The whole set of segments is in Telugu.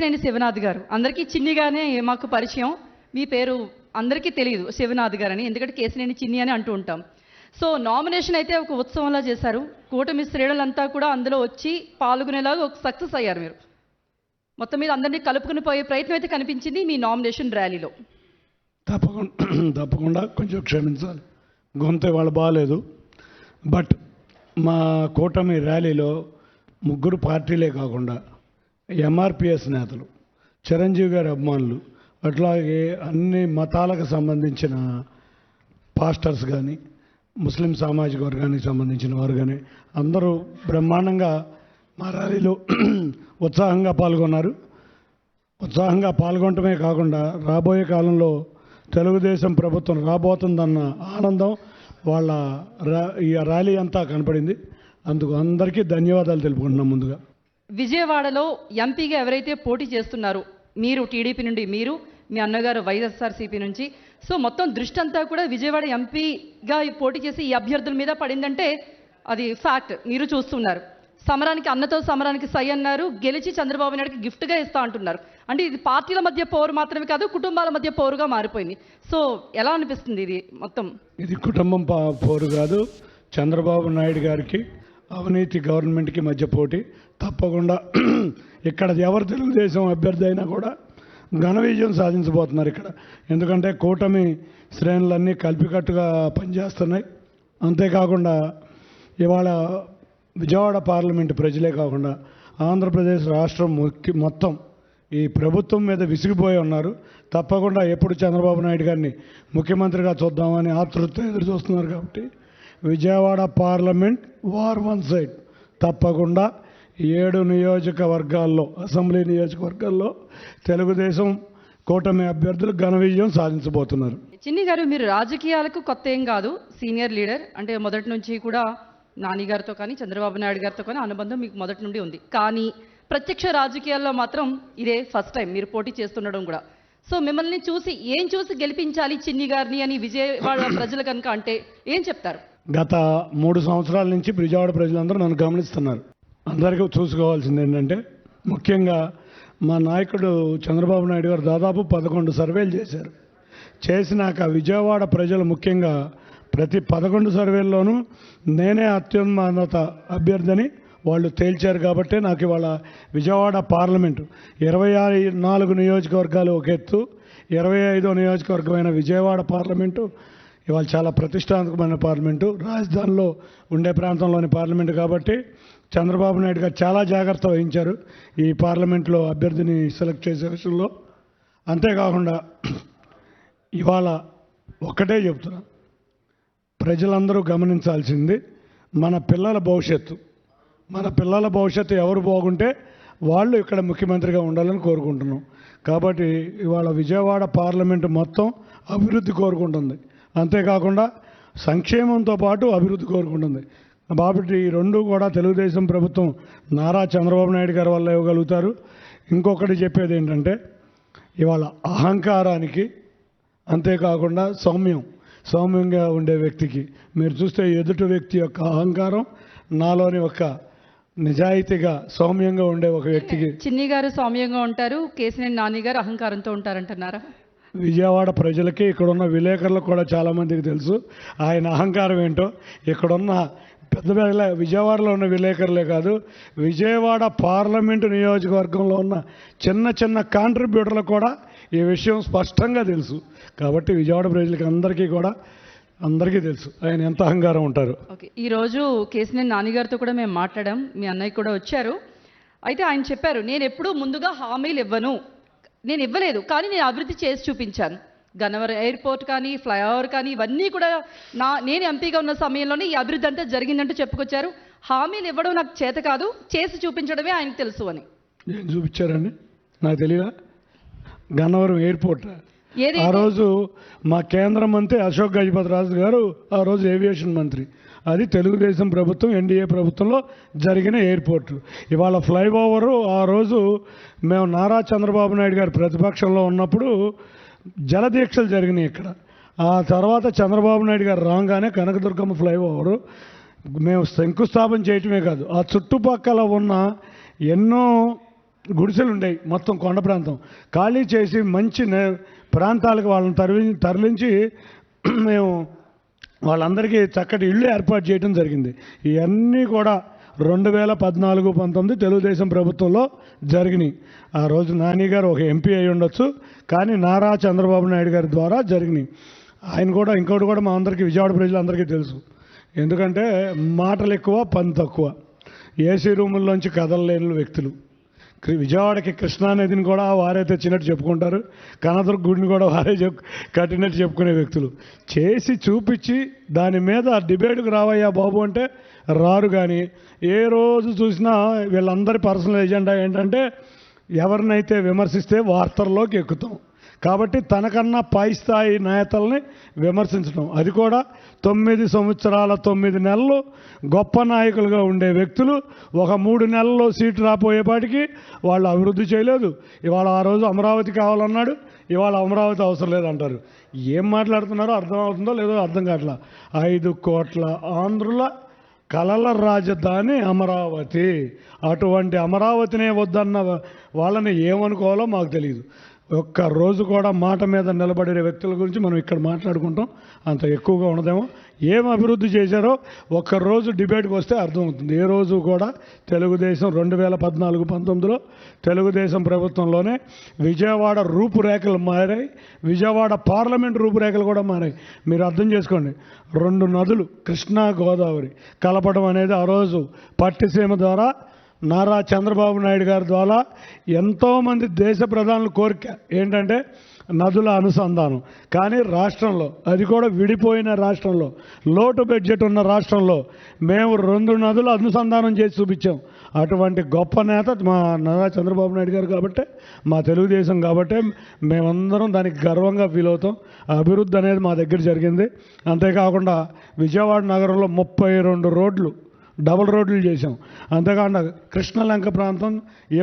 కేశినేని శివనాథ్ గారు అందరికీ చిన్నిగానే మాకు పరిచయం. మీ పేరు అందరికీ తెలియదు శివనాథ్ గారు అని, ఎందుకంటే కేశినేని చిన్ని అని అంటూ ఉంటాం. సో నామినేషన్ అయితే ఒక ఉత్సవంలా చేశారు. కూటమి శ్రేణులంతా కూడా అందులో వచ్చి పాల్గొనేలాగా ఒక సక్సెస్ అయ్యారు. మీరు మొత్తం మీద అందరినీ కలుపుకుని పోయే ప్రయత్నం అయితే కనిపించింది మీ నామినేషన్ ర్యాలీలో. తప్పకుండా కొంచెం క్షమించాలి, గొంతు వాళ్ళు బాగాలేదు. బట్ మా కూటమి ర్యాలీలో ముగ్గురు పార్టీలే కాకుండా ఎంఆర్పిఎస్ నేతలు, చిరంజీవి గారి అభిమానులు, అట్లాగే అన్ని మతాలకు సంబంధించిన పాస్టర్స్ కానీ, ముస్లిం సామాజిక వర్గానికి సంబంధించిన వారు కానీ అందరూ బ్రహ్మాండంగా మా ర్యాలీలో ఉత్సాహంగా పాల్గొన్నారు. ఉత్సాహంగా పాల్గొనటమే కాకుండా రాబోయే కాలంలో తెలుగుదేశం ప్రభుత్వం రాబోతుందన్న ఆనందం వాళ్ళ ఈ ర్యాలీ అంతా కనపడింది. అందుకు అందరికీ ధన్యవాదాలు తెలుపుకుంటున్నాం. ముందుగా విజయవాడలో ఎంపీగా ఎవరైతే పోటీ చేస్తున్నారో, మీరు టీడీపీ నుండి, మీరు మీ అన్నగారు వైఎస్ఆర్సీపీ నుంచి, సో మొత్తం దృష్టి అంతా కూడా విజయవాడ ఎంపీగా పోటీ చేసి ఈ అభ్యర్థుల మీద పడిందంటే అది ఫ్యాక్ట్. మీరు చూస్తున్నారు. సమరానికి అన్నతో సమరానికి సై అన్నారు, గెలిచి చంద్రబాబు నాయుడుకి గిఫ్ట్గా ఇస్తా అంటున్నారు. అంటే ఇది పార్టీల మధ్య పోరు మాత్రమే కాదు, కుటుంబాల మధ్య పోరుగా మారిపోయింది. సో ఎలా అనిపిస్తుంది ఇది మొత్తం? ఇది కుటుంబం పోరు కాదు, చంద్రబాబు నాయుడు గారికి అవినీతి గవర్నమెంట్కి మధ్య పోటీ. తప్పకుండా ఇక్కడ ఎవరు తెలుగుదేశం అభ్యర్థి అయినా కూడా ఘన విజయం సాధించబోతున్నారు ఇక్కడ. ఎందుకంటే కూటమి శ్రేణులన్నీ కలిపికట్టుగా పనిచేస్తున్నాయి. అంతేకాకుండా ఇవాళ విజయవాడ పార్లమెంటు ప్రజలే కాకుండా ఆంధ్రప్రదేశ్ రాష్ట్రం మొత్తం ఈ ప్రభుత్వం మీద విసిగిపోయి ఉన్నారు. తప్పకుండా ఎప్పుడు చంద్రబాబు నాయుడు గారిని ముఖ్యమంత్రిగా చూద్దామని ఆతృతతో ఎదురు చూస్తున్నారు. కాబట్టి Vijayawada parliament war one side. తప్పకుండా 7 నియోజకవర్గాల్లో, అసెంబ్లీ నియోజకవర్గాల్లో తెలుగుదేశం కూటమి అభ్యర్థులు ఘన విజయం సాధించబోతున్నారు. చిన్ని గారు, మీరు రాజకీయాలకు కొత్త ఏం కాదు, సీనియర్ లీడర్. అంటే మొదటి నుంచి కూడా నాని గారితో కానీ చంద్రబాబు నాయుడు గారితో కానీ అనుబంధం మీకు మొదటి నుండి ఉంది. కానీ ప్రత్యక్ష రాజకీయాల్లో మాత్రం ఇదే ఫస్ట్ టైం మీరు పోటీ చేస్తుండడం కూడా. సో మిమ్మల్ని ఏం చూసి గెలిపించాలి చిన్ని గారిని అని విజయవాడ ప్రజలు కనుక అంటే ఏం చెప్తారు? గత 3 సంవత్సరాల నుంచి విజయవాడ ప్రజలందరూ నన్ను గమనిస్తున్నారు. అందరికీ చూసుకోవాల్సింది ఏంటంటే, ముఖ్యంగా మా నాయకుడు చంద్రబాబు నాయుడు గారు దాదాపు 11 సర్వేలు చేశారు. చేసినాక విజయవాడ ప్రజలు ముఖ్యంగా ప్రతి 11 సర్వేల్లోనూ నేనే అత్యున్నత అభ్యర్థిని వాళ్ళు తేల్చారు. కాబట్టి నాకు ఇవాళ విజయవాడ పార్లమెంటు 24 నియోజకవర్గాలు ఒక ఎత్తు, 25వ నియోజకవర్గమైన విజయవాడ పార్లమెంటు ఇవాళ చాలా ప్రతిష్టాత్మకమైన పార్లమెంటు, రాజధానిలో ఉండే ప్రాంతంలోని పార్లమెంటు. కాబట్టి చంద్రబాబు నాయుడు గారు చాలా జాగ్రత్త వహించారు ఈ పార్లమెంట్లో అభ్యర్థిని సెలెక్ట్ చేసే విషయంలో. అంతేకాకుండా ఇవాళ ఒక్కటే చెప్తున్నా, ప్రజలందరూ గమనించాల్సింది మన పిల్లల భవిష్యత్తు ఎవరు బాగుంటే వాళ్ళు ఇక్కడ ముఖ్యమంత్రిగా ఉండాలని కోరుకుంటున్నాం. కాబట్టి ఇవాళ విజయవాడ పార్లమెంటు మొత్తం అభివృద్ధి కోరుకుంటుంది. అంతేకాకుండా సంక్షేమంతో పాటు అభివృద్ధి కోరుకుంటుంది. కాబట్టి ఈ రెండు కూడా తెలుగుదేశం ప్రభుత్వం నారా చంద్రబాబు నాయుడు గారి వల్ల ఇవ్వగలుగుతారు. ఇంకొకటి చెప్పేది ఏంటంటే, ఇవాళ అహంకారానికి, అంతేకాకుండా సౌమ్యంగా ఉండే వ్యక్తికి, మీరు చూస్తే ఎదుటి వ్యక్తి యొక్క అహంకారం, నాలోని ఒక నిజాయితీగా సౌమ్యంగా ఉండే ఒక వ్యక్తికి. చిన్ని గారు సౌమ్యంగా ఉంటారు, కేశినేని నాని గారు అహంకారంతో ఉంటారంటున్నారా? విజయవాడ ప్రజలకి, ఇక్కడున్న విలేకరులకు కూడా చాలామందికి తెలుసు ఆయన అహంకారం ఏంటో. ఇక్కడున్న పెద్ద విజయవాడలో ఉన్న విలేకరులే కాదు, విజయవాడ పార్లమెంటు నియోజకవర్గంలో ఉన్న చిన్న కాంట్రిబ్యూటర్లకు కూడా ఈ విషయం స్పష్టంగా తెలుసు. కాబట్టి విజయవాడ ప్రజలకి అందరికీ తెలుసు ఆయన ఎంత అహంకారం ఉంటారు. ఓకే, ఈరోజు కేశినేని నాన్నగారితో కూడా మేము మాట్లాడాం, మీ అన్నయ్య కూడా వచ్చారు. అయితే ఆయన చెప్పారు, నేను ఎప్పుడూ ముందుగా హామీలు ఇవ్వలేదు, కానీ నేను అభివృద్ధి చేసి చూపించాను. గన్నవరం ఎయిర్పోర్ట్ కానీ, ఫ్లైఓవర్ కానీ, ఇవన్నీ కూడా నేను ఎంపీగా ఉన్న సమయంలోనే ఈ అభివృద్ధి అంతా జరిగిందంటూ చెప్పుకొచ్చారు. హామీలు ఇవ్వడం నాకు చేత కాదు, చేసి చూపించడమే ఆయనకు తెలుసు అని. ఏం చూపించారండి నాకు తెలియదా? గన్నవరం ఎయిర్పోర్ట్ ఆ రోజు మా కేంద్ర మంత్రి అశోక్ గజపతి రాజు గారు ఆ రోజు ఏవియేషన్ మంత్రి. అది తెలుగుదేశం ప్రభుత్వం, ఎన్డీఏ ప్రభుత్వంలో జరిగిన ఎయిర్పోర్టు. ఇవాళ ఫ్లైఓవరు ఆ రోజు మేము నారా చంద్రబాబు నాయుడు గారు ప్రతిపక్షంలో ఉన్నప్పుడు జలదీక్షలు జరిగినాయి ఇక్కడ. ఆ తర్వాత చంద్రబాబు నాయుడు గారు రాగానే కనకదుర్గమ్మ ఫ్లైఓవరు మేము శంకుస్థాపన చేయటమే కాదు, ఆ చుట్టుపక్కల ఉన్న ఎన్నో గుడిసెలు ఉండేవి మొత్తం కొండ ప్రాంతం ఖాళీ చేసి మంచి ప్రాంతాలకు వాళ్ళని తరలించి మేము వాళ్ళందరికీ చక్కటి ఇళ్ళు ఏర్పాటు చేయడం జరిగింది. ఇవన్నీ కూడా 2014-19 తెలుగుదేశం ప్రభుత్వంలో జరిగినాయి. ఆ రోజు నాని గారు ఒక ఎంపీ అయి ఉండొచ్చు, కానీ నారా చంద్రబాబు నాయుడు గారి ద్వారా జరిగినాయి. ఆయన కూడా ఇంకోటి కూడా మా అందరికీ విజయవాడ ప్రజలందరికీ తెలుసు. ఎందుకంటే మాటలు ఎక్కువ పని తక్కువ, ఏసీ రూముల్లోంచి కదలలేని వ్యక్తులు. విజయవాడకి కృష్ణానదిని కూడా వారే తెచ్చినట్టు చెప్పుకుంటారు, కనదుర్గ గుడిని కూడా వారే కట్టినట్టు చెప్పుకునే వ్యక్తులు. చేసి చూపించి దాని మీద డిబేట్కు రావయ్యా బాబు అంటే రారు. కానీ ఏ రోజు చూసినా వీళ్ళందరి పర్సనల్ ఎజెండా ఏంటంటే ఎవరినైతే విమర్శిస్తే వార్తల్లోకి ఎక్కుతాం. కాబట్టి తనకన్నా పై స్థాయి నేతల్ని విమర్శించడం, అది కూడా 9 సంవత్సరాల 9 నెలలు గొప్ప నాయకులుగా ఉండే వ్యక్తులు ఒక 3 నెలల్లో సీటు రాపోయేపాటికి వాళ్ళు అభివృద్ధి చేయలేదు. ఇవాళ ఆ రోజు అమరావతి కావాలన్నాడు, ఇవాళ అమరావతి అవసరం లేదంటారు. ఏం మాట్లాడుతున్నారో అర్థం అవుతుందో లేదో అర్థం కావట్లా. 5 కోట్ల ఆంధ్రుల కలల రాజధాని అమరావతి. అటువంటి అమరావతినే వద్దన్న వాళ్ళని ఏమనుకోవాలో మాకు తెలియదు. ఒక్క రోజు కూడా మాట మీద నిలబడే వ్యక్తుల గురించి మనం ఇక్కడ మాట్లాడుకుంటాం, అంత ఎక్కువగా ఉండదేమో. ఏం అభివృద్ధి చేశారో ఒక్కరోజు డిబేట్కి వస్తే అర్థమవుతుంది. ఏ రోజు కూడా తెలుగుదేశం 2014-19లో తెలుగుదేశం ప్రభుత్వంలోనే విజయవాడ రూపురేఖలు మారాయి, విజయవాడ పార్లమెంట్ రూపురేఖలు కూడా మారాయి. మీరు అర్థం చేసుకోండి, 2 నదులు కృష్ణా గోదావరి కలపడం అనేది ఆ రోజు పట్టిసీమ ద్వారా నారా చంద్రబాబు నాయుడు గారి ద్వారా ఎంతోమంది దేశ ప్రధానుల కోరిక ఏంటంటే నదుల అనుసంధానం. కానీ రాష్ట్రంలో, అది కూడా విడిపోయిన రాష్ట్రంలో, లోటు బడ్జెట్ ఉన్న రాష్ట్రంలో మేము 2 నదులు అనుసంధానం చేసి చూపించాం. అటువంటి గొప్ప నేత మా నారా చంద్రబాబు నాయుడు గారు కాబట్టి, మా తెలుగుదేశం కాబట్టి మేమందరం దానికి గర్వంగా ఫీల్ అవుతాం. అభివృద్ధి అనేది మా దగ్గర జరిగింది. అంతేకాకుండా విజయవాడ నగరంలో 32 రోడ్లు డబుల్ రోడ్లు చేసాం. అంతేకాకుండా కృష్ణలంక ప్రాంతం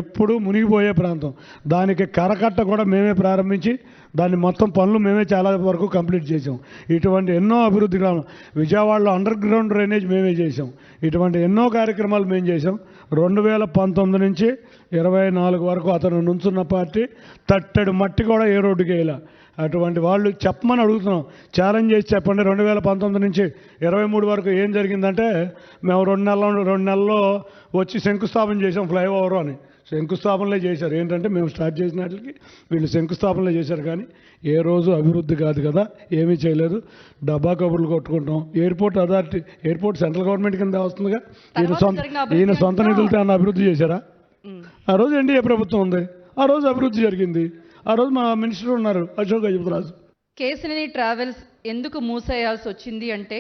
ఎప్పుడూ మునిగిపోయే ప్రాంతం, దానికి కరకట్ట కూడా మేమే ప్రారంభించి దాన్ని మొత్తం పనులు మేమే చాలా వరకు కంప్లీట్ చేసాం. ఇటువంటి ఎన్నో అభివృద్ధి గ్రామం, విజయవాడలో అండర్ గ్రౌండ్ డ్రైనేజ్ మేమే చేసాం. ఇటువంటి ఎన్నో కార్యక్రమాలు మేము చేసాం. 2019 నుంచి 24 వరకు అతను నుంచున్న పార్టీ తట్టెడు మట్టి కూడా ఏ రోడ్డుకి వేయాల. అటువంటి వాళ్ళు చెప్పమని అడుగుతున్నాం, ఛాలెంజ్ చేసి చెప్పండి. 2019 నుంచి 23 వరకు ఏం జరిగిందంటే మేము 2 నెలల్లో వచ్చి శంకుస్థాపన చేసాం ఫ్లైఓవర్ అని. శంకుస్థాపనలే చేశారు. ఏంటంటే మేము స్టార్ట్ చేసిన వాటికి వీళ్ళు శంకుస్థాపనలే చేశారు. కానీ ఏ రోజు అభివృద్ధి కాదు కదా, ఏమీ చేయలేదు. డబ్బా కబుర్లు కొట్టుకుంటాం. Airport authority, airport central government కింద వస్తుందిగా, ఈయన సొంత నిధులతో అన్న అభివృద్ధి చేశారా? ఆ రోజు ఎన్డీఏ ప్రభుత్వం ఉంది, ఆ రోజు అభివృద్ధి జరిగింది. ఆ రోజు మా మినిస్టర్ ఉన్నారు అశోక్ గజపతిరాజు. కేసినేని ట్రావెల్స్ ఎందుకు మూసేయాల్సి వచ్చింది అంటే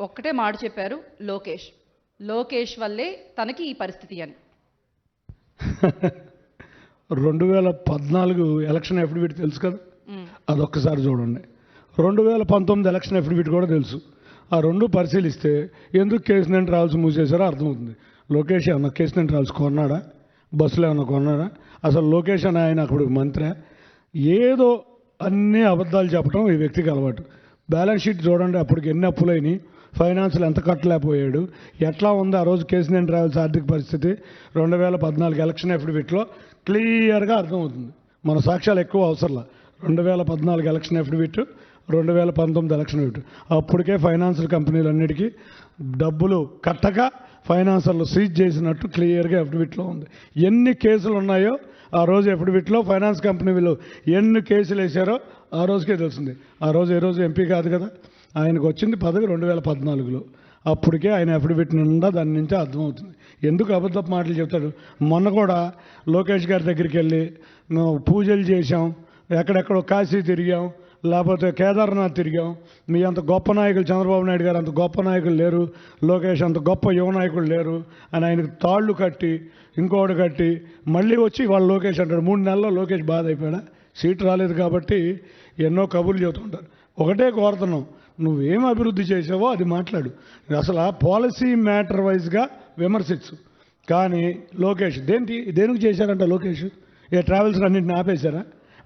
ఒక్కటే మాట చెప్పారు, లోకేష్ వల్లే తనకి ఈ పరిస్థితి అని. 2014 ఎలక్షన్ అఫిడవిట్ తెలుసు కదా, అదొక్కసారి చూడండి. 2019 ఎలక్షన్ అఫిడవిట్ కూడా తెలుసు. ఆ 2 పరిశీలిస్తే ఎందుకు కేసినేని ట్రావెల్స్ మూసేశారో అర్థమవుతుంది. లోకేష్ ఏమన్నా కేసినేని ట్రావెల్స్ కొన్నాడా? బస్సులు ఏమన్నా కొన్నాడా? అసలు లోకేష్ అని ఆయన అప్పుడు మంత్రి ఏదో అన్నీ అబద్ధాలు చెప్పడం ఈ వ్యక్తికి అలవాటు. బ్యాలెన్స్ షీట్ చూడండి, అప్పటికి ఎన్ని అప్పులైనాయి, ఫైనాన్షియల్ ఎంత కట్టలేకపోయాడు, ఎట్లా ఉంది ఆ రోజు కేసినేని ట్రావెల్స్ ఆర్థిక పరిస్థితి 2014 ఎలక్షన్ అఫిడవిట్లో క్లియర్గా అర్థమవుతుంది. మన సాక్ష్యాలు ఎక్కువ అవసరంలా. 2014 ఎలక్షన్ అఫిడవిట్, 2019 ఎలక్షన్ అఫిడవిట్, అప్పటికే ఫైనాన్షియల్ కంపెనీలన్నిటికీ డబ్బులు కట్టక ఫైనాన్సర్లు సీజ్ చేసినట్టు క్లియర్గా అఫిడవిట్లో ఉంది. ఎన్ని కేసులు ఉన్నాయో ఆ రోజు అఫిడవిట్లో ఫైనాన్స్ కంపెనీ వీళ్ళు ఎన్ని కేసులు వేశారో ఆ రోజుకే తెలిసింది. ఆ రోజు ఏ రోజు ఎంపీ కాదు కదా, ఆయనకు వచ్చింది పదవి 2014లో. అప్పటికే ఆయన అఫిడవిట్ నిండా దాని నుంచి అర్థమవుతుంది ఎందుకు అబద్ధపు మాటలు చెప్తాడు. మొన్న కూడా లోకేష్ గారి దగ్గరికి వెళ్ళి మేము పూజలు చేశాం, ఎక్కడెక్కడో కాశీ తిరిగాం, లేకపోతే కేదార్నాథ్ తిరిగాం, మీ అంత గొప్ప నాయకులు చంద్రబాబు నాయుడు గారు అంత గొప్ప నాయకులు లేరు, లోకేష్ అంత గొప్ప యువ నాయకులు లేరు అని ఆయనకు తాళ్ళు కట్టి ఇంకోటి కట్టి మళ్ళీ వచ్చి వాళ్ళు లోకేష్ అంటాడు. 3 నెలల్లో లోకేష్ బాధ అయిపోయాడా? సీటు రాలేదు కాబట్టి ఎన్నో కబుర్లు చెబుతుంటారు. ఒకటే కోరుతున్నాం, నువ్వేం అభివృద్ధి చేసావో అది మాట్లాడు. అసలు ఆ పాలసీ మ్యాటర్ వైజ్గా విమర్శించు. కానీ లోకేష్ దేనికి చేశారంట? లోకేష్ ట్రావెల్స్ అన్నింటిని ఆపేశారా?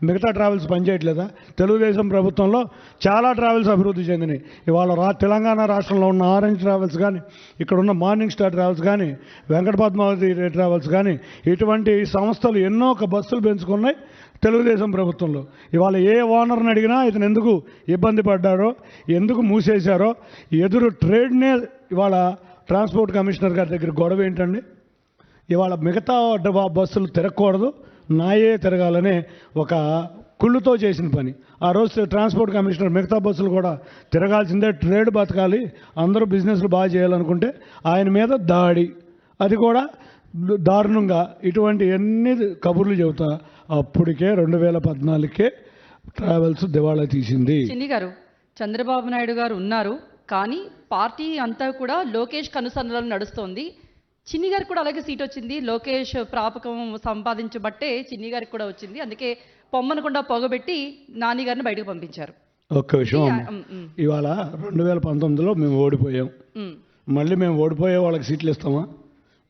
మిగతా ట్రావెల్స్ పనిచేయట్లేదా? తెలుగుదేశం ప్రభుత్వంలో చాలా ట్రావెల్స్ అభివృద్ధి చెందినాయి. ఇవాళ తెలంగాణ రాష్ట్రంలో ఉన్న ఆరెంజ్ ట్రావెల్స్ కానీ, ఇక్కడ ఉన్న మార్నింగ్ స్టార్ ట్రావెల్స్ కానీ, వెంకట పద్మావతి ట్రావెల్స్ కానీ, ఇటువంటి సంస్థలు ఎన్నో బస్సులు పెంచుకున్నాయి తెలుగుదేశం ప్రభుత్వంలో. ఇవాళ ఏ ఓనర్ని అడిగినా ఇతను ఎందుకు ఇబ్బంది పడ్డారో, ఎందుకు మూసేశారో, ఎదురు ట్రేడ్నే ఇవాళ ట్రాన్స్పోర్ట్ కమిషనర్ గారి దగ్గర గొడవ ఏంటండి? ఇవాళ మిగతా బస్సులు తిరగకూడదు, నాయే తిరగాలనే ఒక కుళ్ళుతో చేసిన పని. ఆ రోజు ట్రాన్స్పోర్ట్ కమిషనర్ మిగతా బస్సులు కూడా తిరగాల్సిందే, ట్రేడ్ బతకాలి, అందరూ బిజినెస్లు బాగా చేయాలనుకుంటే ఆయన మీద దాడి, అది కూడా దారుణంగా. ఇటువంటి ఎన్ని కబుర్లు చెబుతా అప్పటికే 2014కే ట్రావెల్స్ దివాళా తీసింది. చిన్ని గారు, చంద్రబాబు నాయుడు గారు ఉన్నారు, కానీ పార్టీ అంతా కూడా లోకేష్ కనుసన్నలలో నడుస్తోంది. చిన్ని గారికి కూడా అలాగే సీట్ వచ్చింది. లోకేష్ ప్రాపకం సంపాదించబట్టే చిన్ని గారికి కూడా వచ్చింది. అందుకే పొమ్మనకుండా పొగబెట్టి నాని గారిని బయటకు పంపించారు. ఒక్క విషయం, ఇవాళ 2019లో మేము ఓడిపోయాం. మళ్ళీ మేము ఓడిపోయే వాళ్ళకి సీట్లు ఇస్తామా?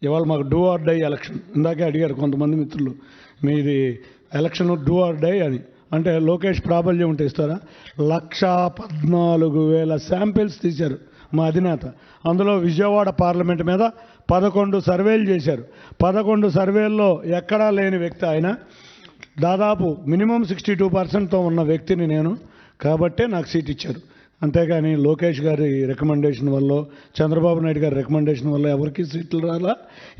ఇవాళ మాకు డూ ఆర్ డై ఎలక్షన్. ఇందాకే అడిగారు కొంతమంది మిత్రులు, మీది ఎలక్షన్ డూ ఆర్ డై అని. అంటే లోకేష్ ప్రాబల్యం ఉంటే ఇస్తారా? 114,000 శాంపిల్స్ తీశారు మా అధినేత. అందులో విజయవాడ పార్లమెంట్ మీద 11 సర్వేలు చేశారు. 11 సర్వేల్లో ఎక్కడా లేని వ్యక్తి ఆయన. దాదాపు మినిమం 62%తో ఉన్న వ్యక్తిని నేను, కాబట్టే నాకు సీట్ ఇచ్చారు. అంతేగాని లోకేష్ గారి రికమెండేషన్ వల్ల, చంద్రబాబు నాయుడు గారి రికమెండేషన్ వల్ల ఎవరికి సీట్లు రాలా.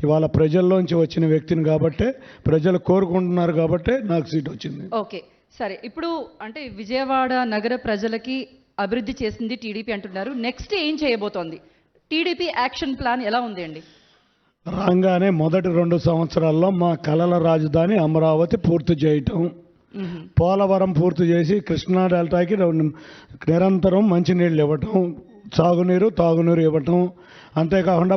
ఇవాళ ప్రజల్లోంచి వచ్చిన వ్యక్తిని కాబట్టే, ప్రజలు కోరుకుంటున్నారు కాబట్టే నాకు సీట్ వచ్చింది. ఓకే, సరే. ఇప్పుడు అంటే విజయవాడ నగర ప్రజలకి అభివృద్ధి చేసింది టీడీపీ అంటున్నారు. నెక్స్ట్ ఏం చేయబోతోంది? టీడీపీ యాక్షన్ ప్లాన్ ఎలా ఉంది అండి? రాగానే మొదటి 2 సంవత్సరాల్లో మా కలల రాజధాని అమరావతి పూర్తి చేయటం, పోలవరం పూర్తి చేసి కృష్ణా డెల్టాకి నిరంతరం మంచినీళ్ళు ఇవ్వటం, సాగునీరు తాగునీరు ఇవ్వటం. అంతేకాకుండా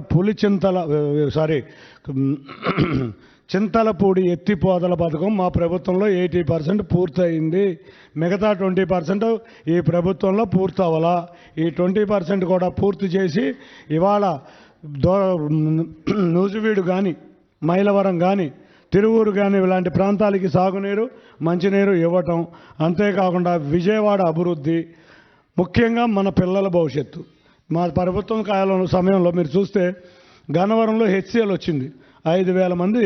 చింతలపూడి ఎత్తిపోదల పథకం మా ప్రభుత్వంలో 80% పూర్తయింది. మిగతా 20% ఈ ప్రభుత్వంలో పూర్తవలా. ఈ 20% కూడా పూర్తి చేసి ఇవాళ నూజివీడు కానీ, మైలవరం కానీ, తిరువూరు కానీ ఇలాంటి ప్రాంతాలకి సాగునీరు మంచినీరు ఇవ్వటం. అంతేకాకుండా విజయవాడ అభివృద్ధి, ముఖ్యంగా మన పిల్లల భవిష్యత్తు. మా ప్రభుత్వం కాలం సమయంలో మీరు చూస్తే గన్నవరంలో హెచ్సిఎల్ వచ్చింది. 5,000 మంది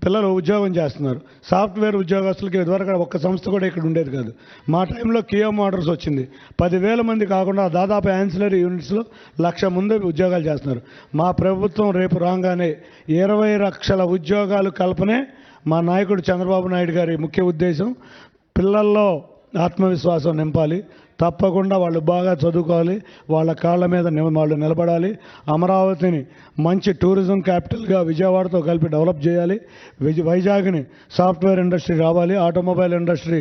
పిల్లలు ఉద్యోగం చేస్తున్నారు. సాఫ్ట్వేర్ ఉద్యోగస్తులకి ఇదివరకు ఒక్క సంస్థ కూడా ఇక్కడ ఉండేది కాదు. మా టైంలో కియా మోటార్స్ వచ్చింది. 10,000 మంది కాకుండా దాదాపు యాన్సిలరీ యూనిట్స్లో 1,00,000 మంది ఉద్యోగాలు చేస్తున్నారు. మా ప్రభుత్వం రేపు రాగానే 20 లక్షల ఉద్యోగాలు కల్పనే మా నాయకుడు చంద్రబాబు నాయుడు గారి ముఖ్య ఉద్దేశం. పిల్లల్లో ఆత్మవిశ్వాసం నింపాలి, తప్పకుండా వాళ్ళు బాగా చదువుకోవాలి, వాళ్ళ కాళ్ళ మీద వాళ్ళు నిలబడాలి. అమరావతిని మంచి టూరిజం క్యాపిటల్గా విజయవాడతో కలిపి డెవలప్ చేయాలి. వైజాగ్ని సాఫ్ట్వేర్ ఇండస్ట్రీ రావాలి, ఆటోమొబైల్ ఇండస్ట్రీ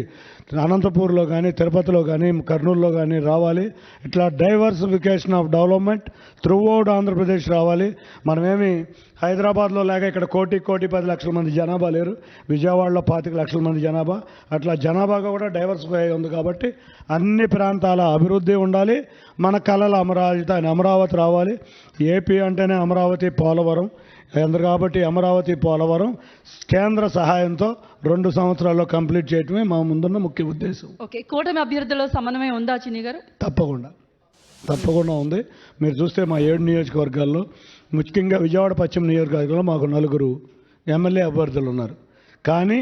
అనంతపూర్లో కానీ, తిరుపతిలో కానీ, కర్నూలులో కానీ రావాలి. ఇట్లా diversification of development throughout Andhra Pradesh రావాలి. మనమేమి హైదరాబాద్లో లేక ఇక్కడ 1,10 లక్షల మంది జనాభా లేరు, విజయవాడలో 25 లక్షల మంది జనాభా. అట్లా జనాభాగా కూడా డైవర్సిఫై ఉంది. కాబట్టి అన్ని ప్రాంతాల అభివృద్ధి ఉండాలి. మన కళల అమరావతి రావాలి. ఏపీ అంటేనే అమరావతి పోలవరం కాబట్టి అమరావతి పోలవరం కేంద్ర సహాయంతో 2 సంవత్సరాల్లో కంప్లీట్ చేయటమే మా ముందున్న ముఖ్య ఉద్దేశం. ఓకే, కూటమి అభ్యర్థుల సమన్వయం ఉందా చిన్ని గారు? తప్పకుండా ఉంది. మీరు చూస్తే మా 7 నియోజకవర్గాల్లో, ముఖ్యంగా విజయవాడ పశ్చిమ నియోజకవర్గంలో మాకు 4 ఎమ్మెల్యే అభ్యర్థులు ఉన్నారు. కానీ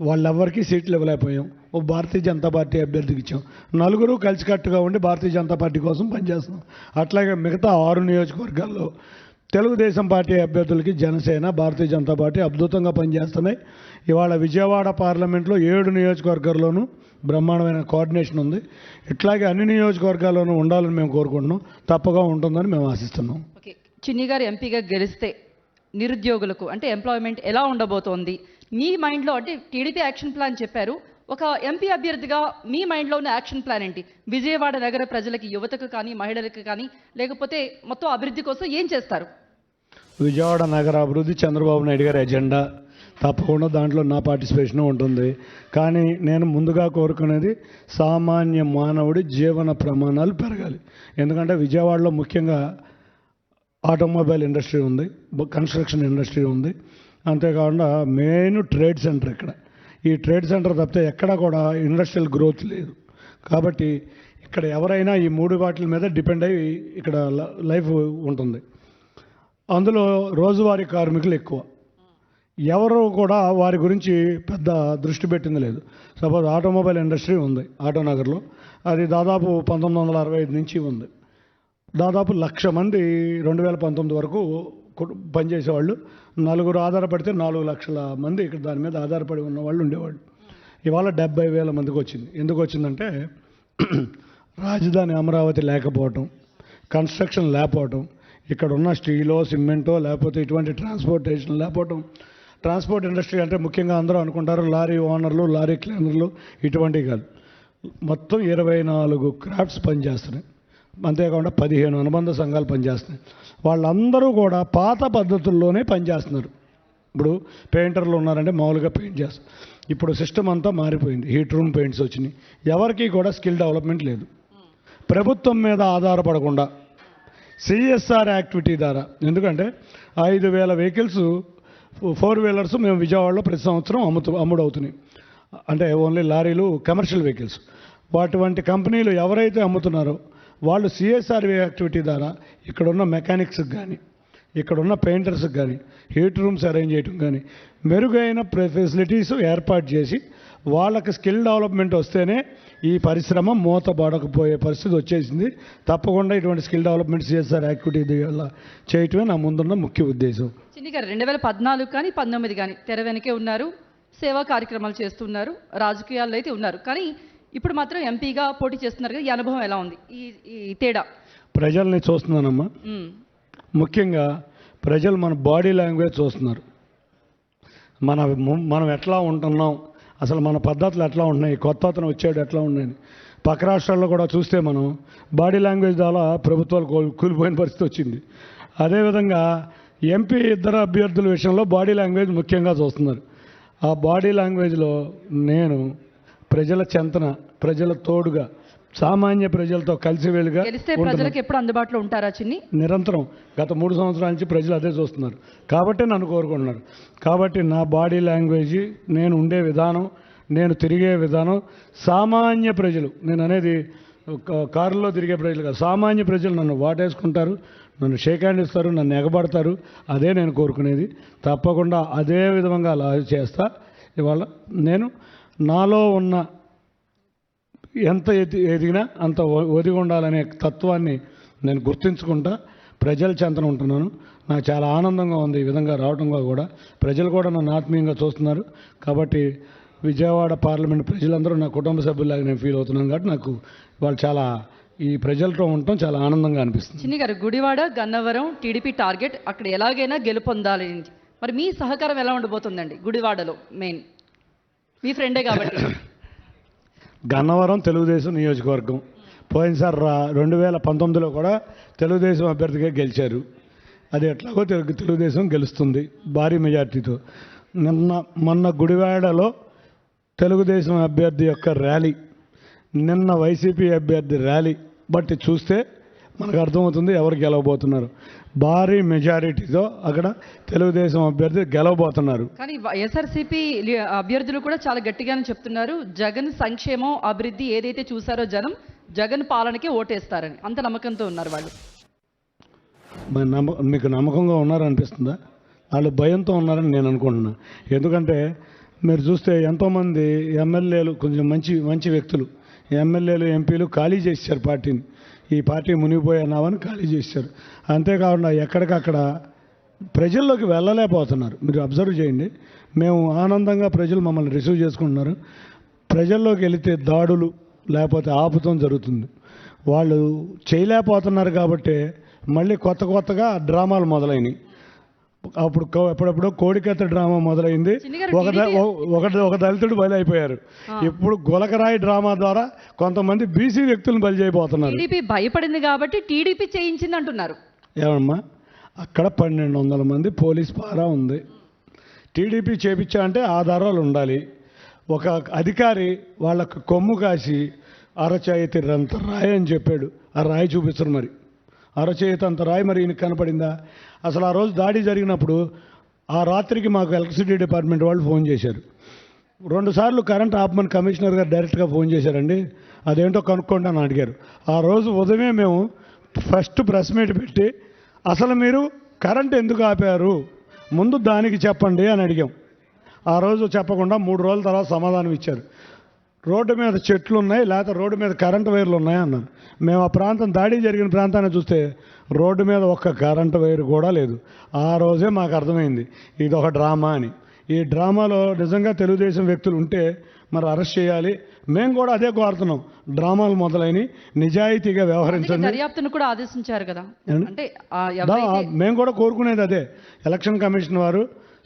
వాళ్ళెవ్వరికీ సీట్లు ఇవ్వలేకపోయాం. ఓ భారతీయ జనతా పార్టీ అభ్యర్థికి ఇచ్చాం. 4 కలిసికట్టుగా ఉండి భారతీయ జనతా పార్టీ కోసం పనిచేస్తున్నాం. అట్లాగే మిగతా 6 నియోజకవర్గాల్లో తెలుగుదేశం పార్టీ అభ్యర్థులకి జనసేన, భారతీయ జనతా పార్టీ అద్భుతంగా పనిచేస్తున్నాయి. ఇవాళ విజయవాడ పార్లమెంట్లో 7 నియోజకవర్గాల్లోనూ బ్రహ్మాండమైన కోఆర్డినేషన్ ఉంది. ఇట్లాగే అన్ని నియోజకవర్గాల్లోనూ ఉండాలని మేము కోరుకుంటున్నాం. తప్పగా ఉంటుందని మేము ఆశిస్తున్నాం. ఓకే, చిన్ని గారు ఎంపీగా గెలిస్తే నిరుద్యోగులకు అంటే ఎంప్లాయ్మెంట్ ఎలా ఉండబోతోంది మీ మైండ్లో? అంటే టీడీపీ యాక్షన్ ప్లాన్ చెప్పారు, ఒక ఎంపీ అభ్యర్థిగా మీ మైండ్లో ఉన్న యాక్షన్ ప్లాన్ ఏంటి? విజయవాడ నగర ప్రజలకి, యువతకు కానీ, మహిళలకు కానీ, లేకపోతే మొత్తం అభివృద్ధి కోసం ఏం చేస్తారు? విజయవాడ నగర అభివృద్ధి చంద్రబాబు నాయుడు గారి ఎజెండా. తప్పకుండా దాంట్లో నా పార్టిసిపేషన్ ఉంటుంది. కానీ నేను ముందుగా కోరుకునేది సామాన్య మానవుడి జీవన ప్రమాణాలు పెరగాలి. ఎందుకంటే విజయవాడలో ముఖ్యంగా ఆటోమొబైల్ ఇండస్ట్రీ ఉంది, కన్స్ట్రక్షన్ ఇండస్ట్రీ ఉంది. అంతేకాకుండా మెయిన్ ట్రేడ్ సెంటర్ ఇక్కడ. ఈ ట్రేడ్ సెంటర్ తప్పితే ఎక్కడా కూడా ఇండస్ట్రియల్ గ్రోత్ లేదు. కాబట్టి ఇక్కడ ఎవరైనా ఈ 3 వాటిల మీద డిపెండ్ అయ్యి ఇక్కడ లైఫ్ ఉంటుంది. అందులో రోజువారీ కార్మికులు ఎక్కువ. ఎవరు కూడా వారి గురించి పెద్ద దృష్టి పెట్టింది లేదు. సపోజ్ ఆటోమొబైల్ ఇండస్ట్రీ ఉంది ఆటోనగర్లో, అది దాదాపు 1965 నుంచి ఉంది. దాదాపు 1,00,000 మంది 2019 వరకు పనిచేసేవాళ్ళు. 4 ఆధారపడితే 4 లక్షల మంది ఇక్కడ దాని మీద ఆధారపడి ఉన్న వాళ్ళు ఉండేవాళ్ళు. ఇవాళ 70,000 మందికి వచ్చింది. ఎందుకు వచ్చిందంటే రాజధాని అమరావతి లేకపోవటం, కన్స్ట్రక్షన్ లేకపోవటం, ఇక్కడ ఉన్న స్టీలో సిమెంటో లేకపోతే ఇటువంటి ట్రాన్స్పోర్టేషన్ లేకపోవటం. ట్రాన్స్పోర్ట్ ఇండస్ట్రీ అంటే ముఖ్యంగా అందరూ అనుకుంటారు లారీ ఓనర్లు, లారీ క్లీనర్లు, ఇటువంటివి కాదు. మొత్తం 24 క్రాఫ్ట్స్ పనిచేస్తున్నాయి. అంతేకాకుండా 15 అనుబంధ సంఘాలు పనిచేస్తున్నాయి. వాళ్ళందరూ కూడా పాత పద్ధతుల్లోనే పనిచేస్తున్నారు. ఇప్పుడు పెయింటర్లు ఉన్నారంటే మామూలుగా పెయింట్ చేస్తారు. ఇప్పుడు సిస్టమ్ అంతా మారిపోయింది. హీట్ రూమ్ పెయింట్స్ వచ్చినాయి. ఎవరికి కూడా స్కిల్ డెవలప్మెంట్ లేదు. ప్రభుత్వం మీద ఆధారపడకుండా సిఎస్ఆర్ యాక్టివిటీ ద్వారా, ఎందుకంటే 5,000 వెహికల్స్ 4 వీలర్స్ మేము విజయవాడలో ప్రతి సంవత్సరం అమ్ముడవుతున్నాయి. అంటే ఓన్లీ లారీలు, కమర్షియల్ వెహికల్స్. వాటి కంపెనీలు ఎవరైతే అమ్ముతున్నారో వాళ్ళు సిఎస్ఆర్ యాక్టివిటీ ద్వారా ఇక్కడున్న మెకానిక్స్కి కానీ, ఇక్కడున్న పెయింటర్స్కి కానీ హీట్ రూమ్స్ అరేంజ్ చేయడం కానీ మెరుగైన ఫెసిలిటీస్ ఏర్పాటు చేసి వాళ్ళకి స్కిల్ డెవలప్మెంట్ వస్తేనే ఈ పరిశ్రమ మూతపడకపోయే పరిస్థితి వచ్చేసింది. తప్పకుండా ఇటువంటి స్కిల్ డెవలప్మెంట్ సిఎస్ఆర్ యాక్టివిటీ వల్ల చేయటమే నా ముందున్న ముఖ్య ఉద్దేశం. చిన్ని గారు 2014 కానీ 19 కానీ తెర వెనకే ఉన్నారు, సేవా కార్యక్రమాలు చేస్తున్నారు, రాజకీయాల్లో అయితే ఉన్నారు. కానీ ఇప్పుడు మాత్రం ఎంపీగా పోటీ చేస్తున్నారు కదా, ఈ అనుభవం ఎలా ఉంది? ఈ తేడా ప్రజల్ని చూస్తున్నానమ్మా. ముఖ్యంగా ప్రజలు మన బాడీ లాంగ్వేజ్ చూస్తున్నారు. మనం ఎట్లా ఉంటున్నాం, అసలు మన పద్ధతులు ఎట్లా ఉంటున్నాయి, కొత్త అతను వచ్చాడు ఎట్లా ఉన్నాయని. పక్క రాష్ట్రాల్లో కూడా చూస్తే మనం బాడీ లాంగ్వేజ్ ద్వారా ప్రభుత్వాలు కూలిపోయిన పరిస్థితి వచ్చింది. అదేవిధంగా ఎంపీ 2 అభ్యర్థుల విషయంలో బాడీ లాంగ్వేజ్ ముఖ్యంగా చూస్తున్నారు. ఆ బాడీ లాంగ్వేజ్లో నేను ప్రజల చెంతన, ప్రజల తోడుగా, సామాన్య ప్రజలతో కలిసి వెళ్ళిగా ప్రజలకు ఎప్పుడు అందుబాటులో ఉంటారా చిన్ని? నిరంతరం గత 3 సంవత్సరాల నుంచి ప్రజలు అదే చూస్తున్నారు. కాబట్టి నన్ను కోరుకుంటున్నారు. కాబట్టి నా బాడీ లాంగ్వేజ్, నేను ఉండే విధానం, నేను తిరిగే విధానం, సామాన్య ప్రజలు, నేను అనేది కారులో తిరిగే ప్రజలు కాదు, సామాన్య ప్రజలు నన్ను వాటేసుకుంటారు, నన్ను షేక్ హ్యాండ్ ఇస్తారు, నన్ను ఎగబడతారు. అదే నేను కోరుకునేది. తప్పకుండా అదే విధంగా అలా చేస్తా. ఇవాళ నేను నాలో ఉన్న ఎంత ఎదిగినా అంత ఒదిగి ఉండాలనే తత్వాన్ని నేను గుర్తించుకుంటా ప్రజల చెంతన ఉంటున్నాను. నాకు చాలా ఆనందంగా ఉంది ఈ విధంగా రావడంగా కూడా. ప్రజలు కూడా నన్ను ఆత్మీయంగా చూస్తున్నారు. కాబట్టి విజయవాడ పార్లమెంట్ ప్రజలందరూ నా కుటుంబ సభ్యులాగా నేను ఫీల్ అవుతున్నాను. కాబట్టి నాకు వాళ్ళు చాలా ఈ ప్రజలతో ఉండటం చాలా ఆనందంగా అనిపిస్తుంది. చిన్ని గారు, గుడివాడ, గన్నవరం టీడీపీ టార్గెట్, అక్కడ ఎలాగైనా గెలుపొందాలి. మరి మీ సహకారం ఎలా ఉండబోతుందండి గుడివాడలో? మెయిన్ మీ ఫ్రెండే కాబట్టి. గన్నవరం తెలుగుదేశం నియోజకవర్గం. పోయినసారి 2019లో కూడా తెలుగుదేశం అభ్యర్థిగా గెలిచారు. అది ఎట్లాగో తెలుగుదేశం గెలుస్తుంది భారీ మెజార్టీతో. మొన్న గుడివాడలో తెలుగుదేశం అభ్యర్థి యొక్క ర్యాలీ, నిన్న వైసీపీ అభ్యర్థి ర్యాలీ బట్టి చూస్తే మనకు అర్థమవుతుంది ఎవరు గెలవబోతున్నారు. భారీ మెజారిటీతో అక్కడ తెలుగుదేశం అభ్యర్థి గెలవబోతున్నారు. కానీ వైఎస్ఆర్సీపీ అభ్యర్థులు కూడా చాలా గట్టిగానే చెప్తున్నారు, జగన్ సంక్షేమం, అభివృద్ధి ఏదైతే చూసారో జనం జగన్ పాలనకే ఓటేస్తారని. అంత నమ్మకంతో ఉన్నారు వాళ్ళు. మీకు నమ్మకంగా ఉన్నారనిపిస్తుందా? వాళ్ళు భయంతో ఉన్నారని నేను అనుకుంటున్నా. ఎందుకంటే మీరు చూస్తే ఎంతోమంది ఎమ్మెల్యేలు, కొంచెం మంచి వ్యక్తులు, ఎమ్మెల్యేలు, ఎంపీలు ఖాళీ చేశారు పార్టీని. ఈ పార్టీ మునిగిపోయినామని ఖాళీ చేశారు. అంతేకాకుండా ఎక్కడికక్కడ ప్రజల్లోకి వెళ్ళలేకపోతున్నారు. మీరు అబ్జర్వ్ చేయండి. మేము ఆనందంగా ప్రజలు మమ్మల్ని రిసీవ్ చేసుకుంటున్నారు. ప్రజల్లోకి వెళితే దాడులు లేకపోతే ఆపుతం జరుగుతుంది. వాళ్ళు చేయలేకపోతున్నారు కాబట్టి మళ్ళీ కొత్తగా డ్రామాలు మొదలైనవి. ఎప్పుడెప్పుడో కోడికత్త డ్రామా మొదలైంది. ఒక దళితుడు బలి అయిపోయారు. ఇప్పుడు గులకరాయి డ్రామా ద్వారా కొంతమంది బీసీ వ్యక్తులను బలి చేయబోతున్నారు. టీడీపీ భయపడింది కాబట్టి టీడీపీ చేయించింది అంటున్నారు. ఏమమ్మా, అక్కడ 1200 మంది పోలీస్ పారా ఉంది. టీడీపీ చేపించా అంటే ఆధారాలు ఉండాలి. ఒక అధికారి వాళ్ళకు కొమ్ము కాసి అరచేతి అంత రాయి అని చెప్పాడు. ఆ రాయి చూపిస్తారు. మరి అరచేతి అంత రాయి మరి ఈయనకు కనపడిందా? అసలు ఆ రోజు దాడి జరిగినప్పుడు ఆ రాత్రికి మాకు ఎలక్ట్రిసిటీ డిపార్ట్మెంట్ వాళ్ళు ఫోన్ చేశారు. 2 సార్లు కరెంట్ ఆపమని కమిషనర్ గారు డైరెక్ట్గా ఫోన్ చేశారండి. అదేంటో కనుక్కోండి అని అడిగారు. ఆ రోజు ఉదయమే మేము ఫస్ట్ ప్రెస్ మీట్ పెట్టి అసలు మీరు కరెంట్ ఎందుకు ఆపారు ముందు దానికి చెప్పండి అని అడిగాం. ఆ రోజు చెప్పకుండా 3 రోజుల తర్వాత సమాధానం ఇచ్చారు. రోడ్డు మీద చెట్లు ఉన్నాయి, లేకపోతే రోడ్డు మీద కరెంటు వైర్లు ఉన్నాయి అన్నారు. మేము ఆ ప్రాంతం దాడి జరిగిన ప్రాంతాన్ని చూస్తే రోడ్డు మీద ఒక్క కరెంటు వైర్ కూడా లేదు. ఆ రోజే మాకు అర్థమైంది ఇది ఒక డ్రామా అని. ఈ డ్రామాలో నిజంగా తెలుగుదేశం వ్యక్తులు ఉంటే మరి అరెస్ట్ చేయాలి. మేము కూడా అదే కోరుతున్నాం. డ్రామాలు మొదలైన నిజాయితీగా వ్యవహరించండి. దర్యాప్తును కూడా ఆదేశించారు కదా. అంటే మేము కూడా కోరుకునేది అదే. ఎలక్షన్ కమిషన్ వారు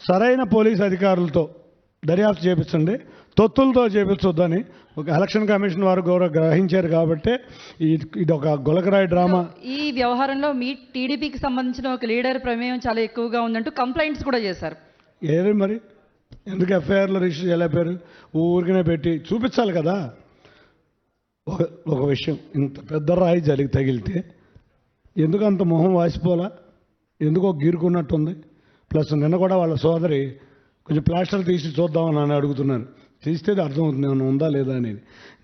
సరైన పోలీస్ అధికారులతో దర్యాప్తు చేపించండి, తొత్తులతో చేపించొద్దని ఒక ఎలక్షన్ కమిషన్ వారు గ్రహించారు. కాబట్టి ఇది ఒక గులకరాయి డ్రామా. ఈ వ్యవహారంలో మీ టీడీపీకి సంబంధించిన ఒక లీడర్ ప్రమేయం చాలా ఎక్కువగా ఉందంటూ కంప్లైంట్స్ కూడా చేశారు. ఏది మరి ఎందుకు ఎఫ్ఐఆర్లో రిజిస్టర్ చేయలేపారు? ఊరికనే పెట్టి చూపించాలి కదా. ఒక విషయం, ఇంత పెద్ద రాయి తగిలితే ఎందుకు అంత మొహం వాసిపోలా, ఎందుకో గీరుకున్నట్టుంది. ప్లస్ నిన్న కూడా వాళ్ళ సోదరి కొంచెం ప్లాస్టర్ తీసి చూద్దామని అని అడుగుతున్నారు. తీస్తే అర్థమవుతుంది ఏమైనా ఉందా లేదా అనేది.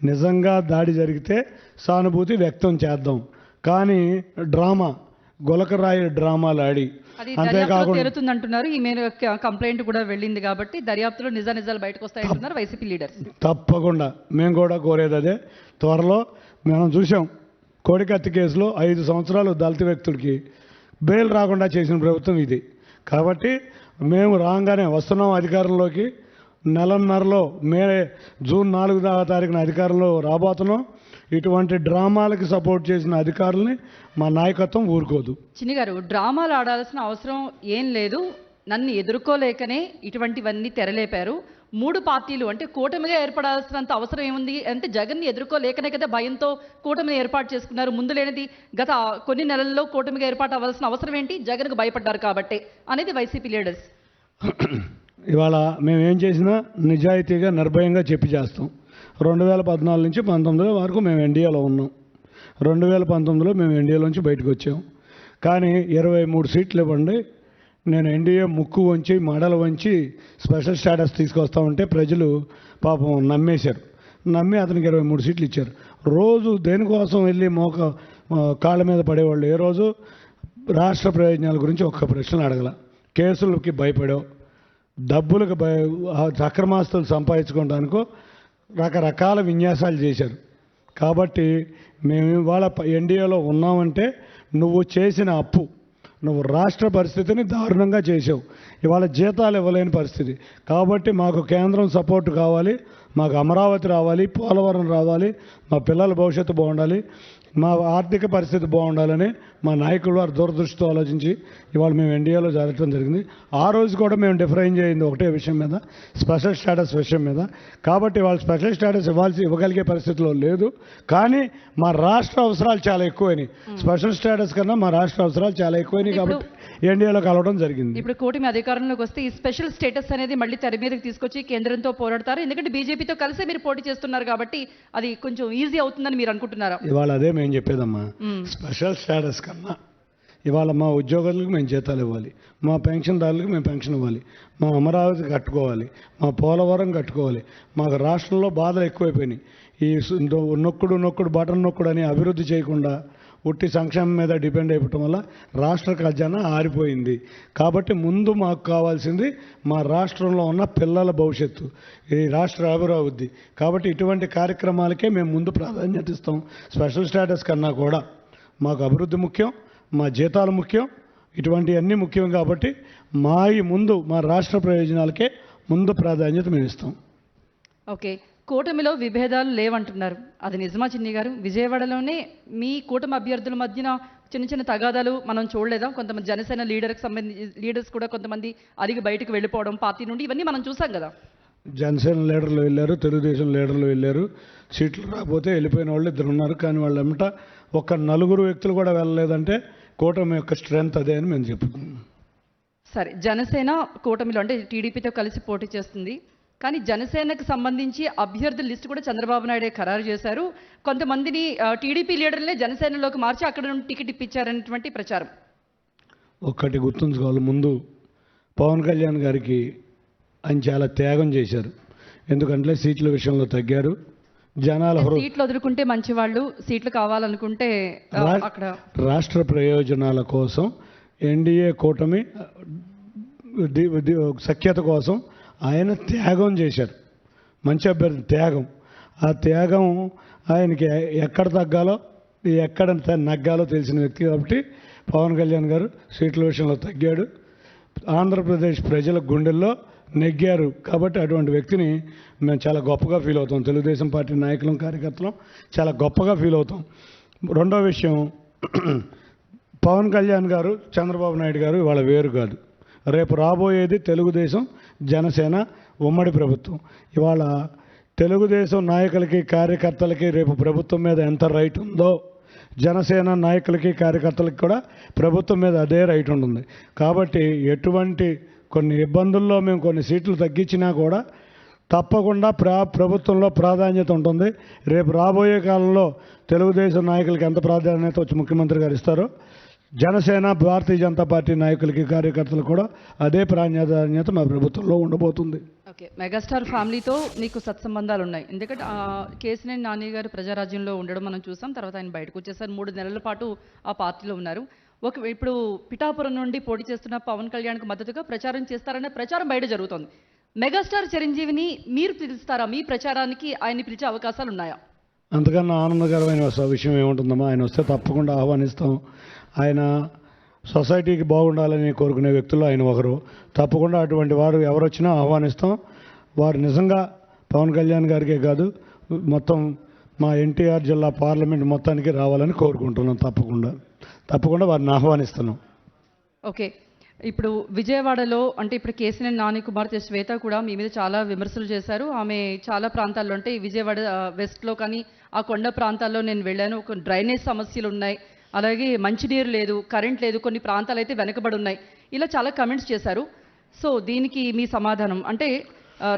నిజంగా దాడి జరిగితే సానుభూతి వ్యక్తం చేద్దాం, కానీ డ్రామా గులకరాయి డ్రామాలు ఆడి అంతేకాకుండా అంటున్నారు. ఈ మేర కంప్లైంట్ కూడా వెళ్ళింది కాబట్టి దర్యాప్తులో నిజాలు బయటకు వస్తాయంటున్నారు వైసీపీ లీడర్స్. తప్పకుండా మేము కూడా కోరేది అదే. త్వరలో మనం చూసాం కోడికత్తి కేసులో 5 సంవత్సరాలు దళిత వ్యక్తుడికి బెయిల్ రాకుండా చేసిన ప్రభుత్వం ఇది. కాబట్టి మేము రాగానే వస్తున్నాం అధికారంలోకి. నెలన్నరలో జూన్ 4వ తారీఖున అధికారంలో రాబోతున్నాం. ఇటువంటి డ్రామాలకి సపోర్ట్ చేసిన అధికారుల్ని మా నాయకత్వం ఊరుకోదు. చిన్ని గారు, డ్రామాలు ఆడాల్సిన అవసరం ఏం లేదు. నన్ను ఎదుర్కోలేకనే ఇటువంటివన్నీ తెరలేపారు. 3 పార్టీలు అంటే కూటమిగా ఏర్పడాల్సినంత అవసరం ఏముంది అంటే జగన్ని ఎదుర్కోలేకనే కదా భయంతో కూటమిని ఏర్పాటు చేసుకున్నారు. ముందు లేనిది గత కొన్ని నెలల్లో కూటమిగా ఏర్పాటు అవ్వాల్సిన అవసరం ఏంటి? జగన్కు భయపడ్డారు కాబట్టి అనేది వైసీపీ లీడర్స్. ఇవాళ మేము ఏం చేసినా నిజాయితీగా నిర్భయంగా చెప్పి చేస్తాం. 2014 నుంచి 19 వరకు మేము ఎన్డీఏలో ఉన్నాం. 2019లో మేము ఎన్డీఏలోంచి బయటకు వచ్చాం. కానీ 23 సీట్లు ఇవ్వండి, నేను ఎన్డీఏ ముక్కు వంచి మడలు వంచి స్పెషల్ స్టేటస్ తీసుకొస్తామంటే ప్రజలు పాపం నమ్మేశారు. నమ్మి అతనికి 23 సీట్లు ఇచ్చారు. రోజు దేనికోసం వెళ్ళి కాళ్ళ మీద పడేవాళ్ళు. ఏ రోజు రాష్ట్ర ప్రయోజనాల గురించి ఒక్క ప్రశ్న అడగల. కేసులకి భయపడో, డబ్బులకు అక్రమాస్తులు సంపాదించుకోవడానికో రకరకాల విన్యాసాలు చేశారు. కాబట్టి మేము ఇవాళ ఎన్డీఏలో ఉన్నామంటే నువ్వు చేసిన అప్పు, నువ్వు రాష్ట్ర పరిస్థితిని దారుణంగా చేసావు. ఇవాళ జీతాలు ఇవ్వలేని పరిస్థితి. కాబట్టి మాకు కేంద్రం సపోర్ట్ కావాలి, మాకు అమరావతి రావాలి, పోలవరం రావాలి, మా పిల్లల భవిష్యత్తు బాగుండాలి, మా ఆర్థిక పరిస్థితి బాగుండాలని మా నాయకులు వారు దూరదృష్టితో ఆలోచించి ఇవాళ మేము ఎన్డీఏలో జరగడం జరిగింది. ఆ రోజు కూడా మేము డిఫరెన్స్ అయింది ఒకటే విషయం మీద, స్పెషల్ స్టేటస్ విషయం మీద. కాబట్టి వాళ్ళు స్పెషల్ స్టేటస్ ఇవ్వగలిగే పరిస్థితిలో లేదు. కానీ మా రాష్ట్ర అవసరాలు చాలా ఎక్కువైనాయి. స్పెషల్ స్టేటస్ కన్నా మా రాష్ట్ర అవసరాలు చాలా ఎక్కువైనాయి. కాబట్టి ఎన్డీఏలో కలవడం జరిగింది. ఇప్పుడు కూటమి అధికారంలోకి వస్తే ఈ స్పెషల్ స్టేటస్ అనేది మళ్ళీ తెర మీదకి తీసుకొచ్చి కేంద్రంతో పోరాడతారు. ఎందుకంటే బీజేపీతో కలిసే మీరు పోటీ చేస్తున్నారు కాబట్టి అది కొంచెం ఈజీ అవుతుందని మీరు అనుకుంటున్నారా? ఇవాళ అదే మేము చెప్పేదమ్మా. స్పెషల్ స్టేటస్ కన్నా ఇవాళ మా ఉద్యోగులకు మేము జీతాలు ఇవ్వాలి, మా పెన్షన్దారులకు మేము పెన్షన్ ఇవ్వాలి, మా అమరావతి కట్టుకోవాలి, మా పోలవరం కట్టుకోవాలి. మాకు రాష్ట్రంలో బాధలు ఎక్కువైపోయినాయి. ఈ నొక్కుడు బటన్ నొక్కుడు అని అభివృద్ధి చేయకుండా ఉట్టి సంక్షేమం మీద డిపెండ్ అయిపోవటం వల్ల రాష్ట్ర ఖజానా ఆరిపోయింది. కాబట్టి ముందు మాకు కావాల్సింది మా రాష్ట్రంలో ఉన్న పిల్లల భవిష్యత్తు, ఈ రాష్ట్ర అభివృద్ధి. కాబట్టి ఇటువంటి కార్యక్రమాలకే మేము ముందు ప్రాధాన్యత ఇస్తాం. స్పెషల్ స్టేటస్ కన్నా కూడా మాకు అభివృద్ధి ముఖ్యం, మా జీతాలు ముఖ్యం, ఇటువంటివన్నీ ముఖ్యం. కాబట్టి మా రాష్ట్ర ప్రయోజనాలకే ముందు ప్రాధాన్యత మేము ఇస్తాం. ఓకే, కూటమిలో విభేదాలు లేవంటున్నారు, అది నిజమా చిన్ని గారు? విజయవాడలోనే మీ కూటమి అభ్యర్థుల మధ్యన చిన్న తగాదాలు మనం చూడలేదా? కొంతమంది జనసేన లీడర్స్ కూడా కొంతమంది అడిగి బయటకు వెళ్ళిపోవడం పార్టీ నుండి, ఇవన్నీ మనం చూసాం కదా. జనసేన లీడర్లు వెళ్ళారు, తెలుగుదేశం లీడర్లు వెళ్ళారు. సీట్లు రాకపోతే వెళ్ళిపోయిన వాళ్ళు 2 ఉన్నారు. కానీ వాళ్ళ ఎమ్మట ఒక 4 వ్యక్తులు కూడా వెళ్ళలేదంటే కూటమి యొక్క స్ట్రెంగ్త్ అదే అని మేము చెప్పుకున్నాం. సరే, జనసేన కూటమిలో అంటే టీడీపీతో కలిసి పోటీ చేస్తుంది. కానీ జనసేనకు సంబంధించి అభ్యర్థుల లిస్టు కూడా చంద్రబాబు నాయుడే ఖరారు చేశారు. కొంతమందిని టీడీపీ లీడర్లే జనసేనలోకి మార్చి అక్కడ నుండి టికెట్ ఇప్పించారనేటువంటి ప్రచారం. ఒక్కటి గుర్తుంచుకోవాలి, ముందు పవన్ కళ్యాణ్ గారికి ఆయన చాలా త్యాగం చేశారు. ఎందుకంటే సీట్ల విషయంలో తగ్గారు. జనాల సీట్లు వదులుకుంటే మంచి వాళ్ళు, సీట్లు కావాలనుకుంటే అక్కడ రాష్ట్ర ప్రయోజనాల కోసం ఎన్డీఏ కూటమి సఖ్యత కోసం ఆయన త్యాగం చేశారు. మంచి అభ్యర్థి త్యాగం. ఆ త్యాగం ఆయనకి ఎక్కడ తగ్గాలో ఎక్కడ నగ్గాలో తెలిసిన వ్యక్తి కాబట్టి పవన్ కళ్యాణ్ గారు సీట్ల విషయంలో తగ్గాడు. ఆంధ్రప్రదేశ్ ప్రజల గుండెల్లో నెగ్గారు కాబట్టి అటువంటి వ్యక్తిని మేము చాలా గొప్పగా ఫీల్ అవుతాం. తెలుగుదేశం పార్టీ నాయకులం, కార్యకర్తలం చాలా గొప్పగా ఫీల్ అవుతాం. రెండో విషయం, పవన్ కళ్యాణ్ గారు, చంద్రబాబు నాయుడు గారు ఇవాళ వేరు కాదు. రేపు రాబోయేది తెలుగుదేశం జనసేన ఉమ్మడి ప్రభుత్వం. ఇవాళ తెలుగుదేశం నాయకులకి కార్యకర్తలకి రేపు ప్రభుత్వం మీద ఎంత రైట్ ఉందో జనసేన నాయకులకి కార్యకర్తలకి కూడా ప్రభుత్వం మీద అదే రైట్ ఉంటుంది. కాబట్టి ఎటువంటి కొన్ని ఇబ్బందుల్లో మేము కొన్ని సీట్లు తగ్గించినా కూడా తప్పకుండా ప్రభుత్వంలో ప్రాధాన్యత ఉంటుంది. రేపు రాబోయే కాలంలో తెలుగుదేశం నాయకులకి ఎంత ప్రాధాన్యత వచ్చి ముఖ్యమంత్రి గారు ఇస్తారో జనసేన భారతీయ జనతా పార్టీ నాయకులకి కార్యకర్తలు కూడా అదే ప్రాధాన్యత మా ప్రభుత్వంలో ఉండబోతుంది. ఓకే, మెగాస్టార్ ఫ్యామిలీతో నీకు సత్సంబంధాలు ఉన్నాయి. ఎందుకంటే కేసినేని నాని గారు ప్రజారాజ్యంలో ఉండడం మనం చూసాం. తర్వాత ఆయన బయటకు వచ్చేసారు. 3 నెలల పాటు ఆ పార్టీలో ఉన్నారు. ఇప్పుడు పిఠాపురం నుండి పోటీ చేస్తున్న పవన్ కళ్యాణ్కు మద్దతుగా ప్రచారం చేస్తారనే ప్రచారం బయట జరుగుతోంది. మెగాస్టార్ చిరంజీవిని మీరు పిలుస్తారా? మీ ప్రచారానికి ఆయన్ని పిలిచే అవకాశాలు ఉన్నాయా? అంతకన్నా ఆనందకరమైన విషయం ఏముంటుందమ్మా. ఆయన వస్తే తప్పకుండా ఆహ్వానిస్తాం. ఆయన సొసైటీకి బాగుండాలని కోరుకునే వ్యక్తుల్లో ఆయన ఒకరు. తప్పకుండా అటువంటి వారు ఎవరు వచ్చినా ఆహ్వానిస్తాం. వారు నిజంగా పవన్ కళ్యాణ్ గారికే కాదు మొత్తం మా ఎన్టీఆర్ జిల్లా పార్లమెంట్ మొత్తానికి రావాలని కోరుకుంటున్నాం. తప్పకుండా వారిని ఆహ్వానిస్తున్నాం. ఓకే, ఇప్పుడు విజయవాడలో అంటే ఇప్పుడు కేసినేని నాని కుమార్తె శ్వేత కూడా మీ మీద చాలా విమర్శలు చేశారు. ఆమె చాలా ప్రాంతాల్లో అంటే విజయవాడ వెస్ట్లో కానీ ఆ కొండ ప్రాంతాల్లో నేను వెళ్ళాను, ఒక డ్రైనేజ్ సమస్యలు ఉన్నాయి, అలాగే మంచినీరు లేదు, కరెంట్ లేదు, కొన్ని ప్రాంతాలు అయితే వెనకబడి ఉన్నాయి, ఇలా చాలా కమెంట్స్ చేశారు. సో దీనికి మీ సమాధానం అంటే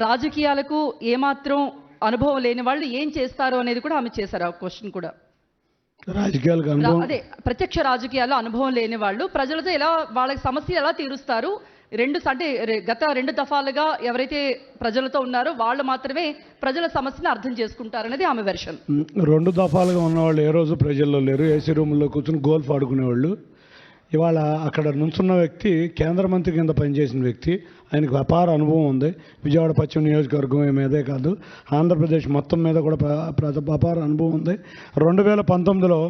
రాజకీయాలకు ఏమాత్రం అనుభవం లేని వాళ్ళు ఏం చేస్తారు అనేది కూడా ఆమె చేశారు. ఆ క్వశ్చన్ కూడా రాజకీయాలకు అదే ప్రత్యక్ష రాజకీయాల్లో అనుభవం లేని వాళ్ళు ప్రజలతో ఎలా వాళ్ళకి సమస్యలు ఎలా తీరుస్తారు? గత 2 దఫాలుగా ఎవరైతే ప్రజలతో ఉన్నారో వాళ్ళు మాత్రమే ప్రజల సమస్యను అర్థం చేసుకుంటారనేది ఆమె వెర్షన్. 2 దఫాలుగా ఉన్నవాళ్ళు ఏ రోజు ప్రజల్లో లేరు. ఏసీ రూముల్లో కూర్చుని గోల్ఫ్ ఆడుకునేవాళ్ళు. ఇవాళ అక్కడ నుంచున్న వ్యక్తి కేంద్ర మంత్రి కింద పనిచేసిన వ్యక్తి. ఆయనకు అపార అనుభవం ఉంది. విజయవాడ పశ్చిమ నియోజకవర్గం మీదే కాదు ఆంధ్రప్రదేశ్ మొత్తం మీద కూడా అపార అనుభవం ఉంది. 2019లో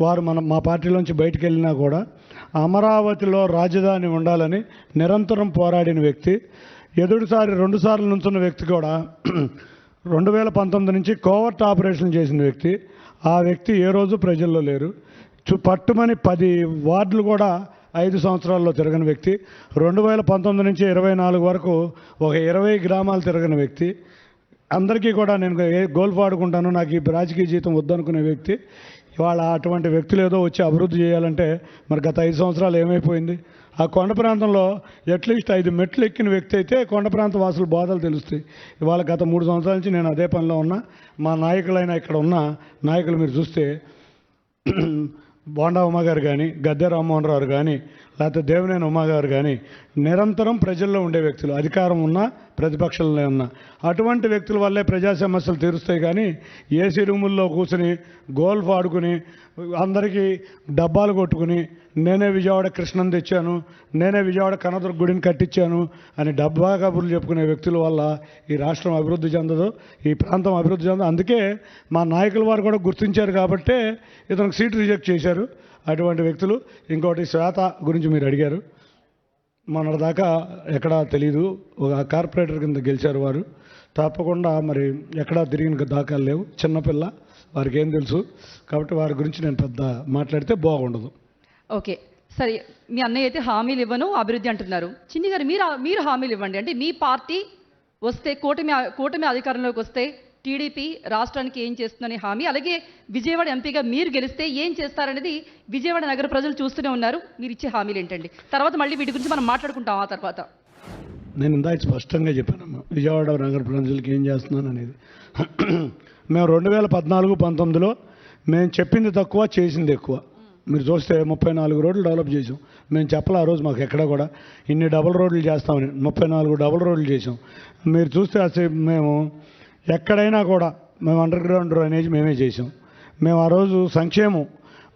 వారు మా పార్టీలోంచి బయటికి వెళ్ళినా కూడా అమరావతిలో రాజధాని ఉండాలని నిరంతరం పోరాడిన వ్యక్తి. ఎదుటిసారి 2 సార్లు నుంచున్న వ్యక్తి కూడా 2019 నుంచి కోవర్ట్ ఆపరేషన్ చేసిన వ్యక్తి. ఆ వ్యక్తి ఏ రోజు ప్రజల్లో లేరు. పట్టుమని 10 వార్డులు కూడా 5 సంవత్సరాల్లో తిరగని వ్యక్తి. 2019 నుంచి 24 వరకు ఒక 20 గ్రామాలు తిరగని వ్యక్తి. అందరికీ కూడా నేను గోల్ఫ్ ఆడుకుంటాను, నాకు ఈ రాజకీయ జీవితం వద్దనుకునే వ్యక్తి. ఇవాళ అటువంటి వ్యక్తులు ఏదో వచ్చి అభివృద్ధి చేయాలంటే మరి గత 5 సంవత్సరాలు ఏమైపోయింది? ఆ కొండ ప్రాంతంలో అట్లీస్ట్ 5 మెట్లు ఎక్కిన వ్యక్తి అయితే కొండ ప్రాంత వాసులు బాధలు తెలుస్తాయి. ఇవాళ గత 3 సంవత్సరాల నుంచి నేను అదే పనిలో ఉన్నా. మా నాయకులైన ఇక్కడ ఉన్న నాయకులు మీరు చూస్తే బోండా ఉమ్మ గారు కానీ, గద్దె రామ్మోహన్ రావు కానీ, లేకపోతే దేవినేని ఉమ్మ గారు కానీ నిరంతరం ప్రజల్లో ఉండే వ్యక్తులు. అధికారం ఉన్నా ప్రతిపక్షంలో ఉన్నా అటువంటి వ్యక్తుల వల్లే ప్రజా సమస్యలు తీరుస్తాయి. కానీ ఏసీ రూముల్లో కూర్చుని గోల్ఫ్ ఆడుకుని అందరికీ డబ్బాలు కొట్టుకుని నేనే విజయవాడ కృష్ణను తెచ్చాను, నేనే విజయవాడ కనదుర్గ గుడిని కట్టించాను అని డబ్బా కబుర్లు చెప్పుకునే వ్యక్తుల వల్ల ఈ రాష్ట్రం అభివృద్ధి చెందదు, ఈ ప్రాంతం అభివృద్ధి చెందదు. అందుకే మా నాయకుల వారు కూడా గుర్తించారు కాబట్టే ఇతనికి సీట్ రిజెక్ట్ చేశారు. అటువంటి వ్యక్తులు. ఇంకోటి శ్వేత గురించి మీరు అడిగారు. మొన్నటిదాకా ఎక్కడా తెలీదు, ఒక కార్పొరేటర్ కింద గెలిచారు వారు. తప్పకుండా మరి ఎక్కడా తిరిగిన దాఖలు లేవు. చిన్నపిల్ల, వారికి ఏం తెలుసు. కాబట్టి వారి గురించి నేను పెద్ద మాట్లాడితే బాగుండదు. ఓకే, సరే. మీ అన్నయ్య అయితే హామీలు ఇవ్వను, అభివృద్ధి అంటున్నారు. చిన్ని గారు మీరు హామీలు ఇవ్వండి. అంటే మీ పార్టీ వస్తే కూటమి అధికారంలోకి వస్తే టీడీపీ రాష్ట్రానికి ఏం చేస్తుందని హామీ, అలాగే విజయవాడ ఎంపీగా మీరు గెలిస్తే ఏం చేస్తారనేది విజయవాడ నగర ప్రజలు చూస్తూనే ఉన్నారు. మీరు ఇచ్చే హామీలు ఏంటండి? తర్వాత మళ్ళీ వీటి గురించి మనం మాట్లాడుకుంటాం. ఆ తర్వాత నేను ఇందాక స్పష్టంగా చెప్పానమ్మా విజయవాడ నగర ప్రజలకు ఏం చేస్తున్నాను అనేది. మేము 2014-19లో మేము చెప్పింది తక్కువ, చేసింది ఎక్కువ. మీరు చూస్తే 34 రోడ్లు డెవలప్ చేసాం. మేము చెప్పలే ఆ రోజు మాకు ఎక్కడ కూడా ఇన్ని డబుల్ రోడ్లు చేస్తామని. 34 డబుల్ రోడ్లు చేసాం. మీరు చూస్తే అసలు మేము ఎక్కడైనా కూడా మేము అండర్ గ్రౌండ్ డ్రైనేజ్ మేమే చేసాం. మేము ఆ రోజు సంక్షేమం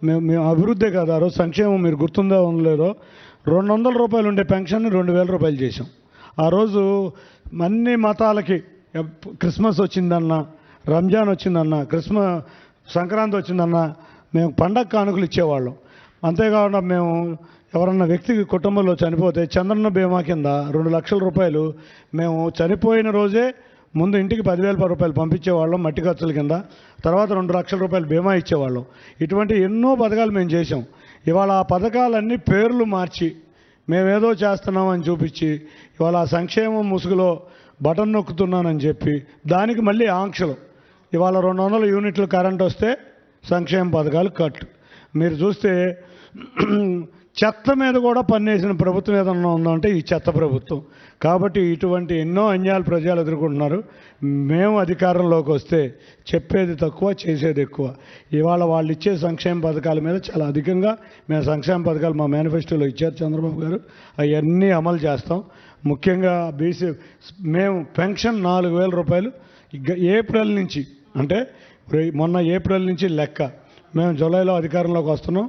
మేము అభివృద్ధే కాదు, ఆ రోజు సంక్షేమం మీరు గుర్తుందో ఉండలేదో 200 రూపాయలు ఉండే పెన్షన్ 2000 రూపాయలు చేసాం. ఆ రోజు అన్ని మతాలకి క్రిస్మస్ వచ్చిందన్నా, రంజాన్ వచ్చిందన్నా, సంక్రాంతి వచ్చిందన్నా మేము పండగ కానుకలు ఇచ్చేవాళ్ళం. అంతేకాకుండా మేము ఎవరన్నా వ్యక్తికి కుటుంబంలో చనిపోతే చంద్రన్న బీమా కింద 2 లక్షల రూపాయలు మేము చనిపోయిన రోజే ముందు ఇంటికి 10,000 రూపాయలు పంపించేవాళ్ళం మట్టి ఖర్చుల కింద. తర్వాత 2 లక్షల రూపాయలు బీమా ఇచ్చేవాళ్ళం. ఇటువంటి ఎన్నో పథకాలు మేము చేసాం. ఇవాళ ఆ పథకాలన్నీ పేర్లు మార్చి మేమేదో చేస్తున్నామని చూపించి ఇవాళ ఆ సంక్షేమం ముసుగులో బటన్ నొక్కుతున్నానని చెప్పి దానికి మళ్ళీ ఆంక్షలు. ఇవాళ 200 యూనిట్లు కరెంట్ వస్తే సంక్షేమ పథకాలు కట్. మీరు చూస్తే చెత్త మీద కూడా పన్నేసిన ప్రభుత్వం ఏదన్నా ఉందంటే ఈ చెత్త ప్రభుత్వం. కాబట్టి ఇటువంటి ఎన్నో అన్యాయాలు ప్రజలు ఎదుర్కొంటున్నారు. మేము అధికారంలోకి వస్తే చెప్పేది తక్కువ, చేసేది ఎక్కువ. ఇవాళ వాళ్ళు ఇచ్చే సంక్షేమ పథకాల మీద చాలా అధికంగా మేము సంక్షేమ పథకాలు మా మేనిఫెస్టోలో ఇచ్చారు చంద్రబాబు గారు, అవన్నీ అమలు చేస్తాం. ముఖ్యంగా బీసీ మేము పెన్షన్ 4,000 రూపాయలు ఏప్రిల్ నుంచి, అంటే మొన్న ఏప్రిల్ నుంచి లెక్క. మేము జూలైలో అధికారంలోకి వస్తున్నాం.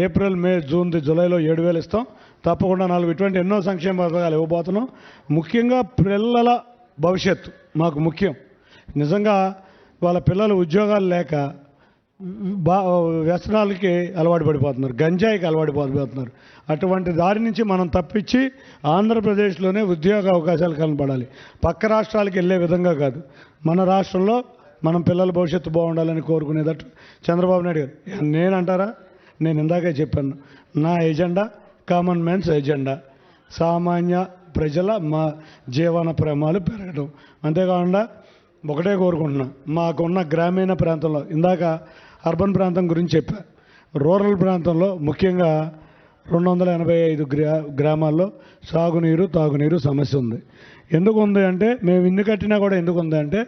ఏప్రిల్, మే, జూన్, జూలైలో 7,000 ఇస్తాం. తప్పకుండా 4 ఇటువంటి ఎన్నో సంక్షేమ పథకాలు ఇవ్వబోతున్నాం. ముఖ్యంగా పిల్లల భవిష్యత్తు మాకు ముఖ్యం. నిజంగా వాళ్ళ పిల్లలు ఉద్యోగాలు లేక వ్యసనాలకి అలవాటు పడిపోతున్నారు, గంజాయికి అలవాటు పడిపోతున్నారు. అటువంటి దారి నుంచి మనం తప్పించి ఆంధ్రప్రదేశ్లోనే ఉద్యోగ అవకాశాలు కనపడాలి. పక్క రాష్ట్రాలకు వెళ్ళే విధంగా కాదు. మన రాష్ట్రంలో మనం పిల్లల భవిష్యత్తు బాగుండాలని కోరుకునేటట్టు చంద్రబాబు నాయుడు గారు. నేనంటారా, నేను ఇందాకే చెప్పాను, నా ఎజెండా కామన్ మ్యాన్స్ ఎజెండా, సామాన్య ప్రజల మా జీవన ప్రమాణాలు పెరగడం. అంతేకాకుండా ఒకటే కోరుకుంటున్నా, మాకున్న గ్రామీణ ప్రాంతంలో, ఇందాక అర్బన్ ప్రాంతం గురించి చెప్పా, రూరల్ ప్రాంతంలో ముఖ్యంగా 285 గ్రామాల్లో సాగునీరు, తాగునీరు సమస్య ఉంది. ఎందుకు ఉంది అంటే, మేము ఇన్ని కట్టినా కూడా ఎందుకు ఉంది అంటే,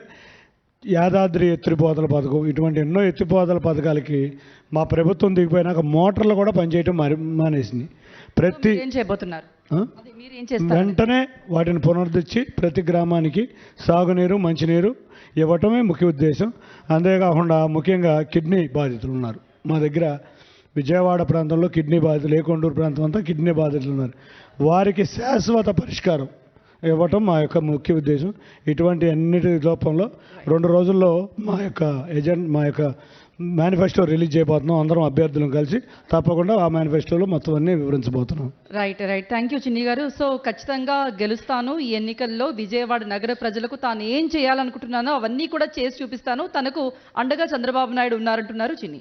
యాదాద్రి ఎత్తిపోతల పథకం, ఇటువంటి ఎన్నో ఎత్తిపోతల పథకాలకి మా ప్రభుత్వం దిగిపోయినాక మోటార్లు కూడా పనిచేయటం మానేసింది. ఏం చేయబోతున్నారు? వెంటనే వాటిని పునరుద్ధరించి ప్రతి గ్రామానికి సాగునీరు, మంచినీరు ఇవ్వటమే ముఖ్య ఉద్దేశం. అంతేకాకుండా ముఖ్యంగా కిడ్నీ బాధితులు ఉన్నారు మా దగ్గర. విజయవాడ ప్రాంతంలో కిడ్నీ బాధితులు, కొండూరు ప్రాంతం అంతా కిడ్నీ బాధితులు ఉన్నారు. వారికి శాశ్వత పరిష్కారం ఇవ్వటం మా యొక్క ముఖ్య ఉద్దేశం. ఇటువంటి అన్నిటి లోపంలో 2 రోజుల్లో మా యొక్క మేనిఫెస్టో రిలీజ్ చేయబోతున్నాం. అందరం అభ్యర్థులను కలిసి తప్పకుండా ఆ మేనిఫెస్టోలో మొత్తం అన్నీ వివరించబోతున్నాం. రైట్. థ్యాంక్ యూ చిన్ని గారు. సో ఖచ్చితంగా గెలుస్తాను ఈ ఎన్నికల్లో. విజయవాడ నగర ప్రజలకు తాను ఏం చేయాలనుకుంటున్నానో అవన్నీ కూడా చేసి చూపిస్తాను. తనకు అండగా చంద్రబాబు నాయుడు ఉన్నారంటున్నారు చిన్ని.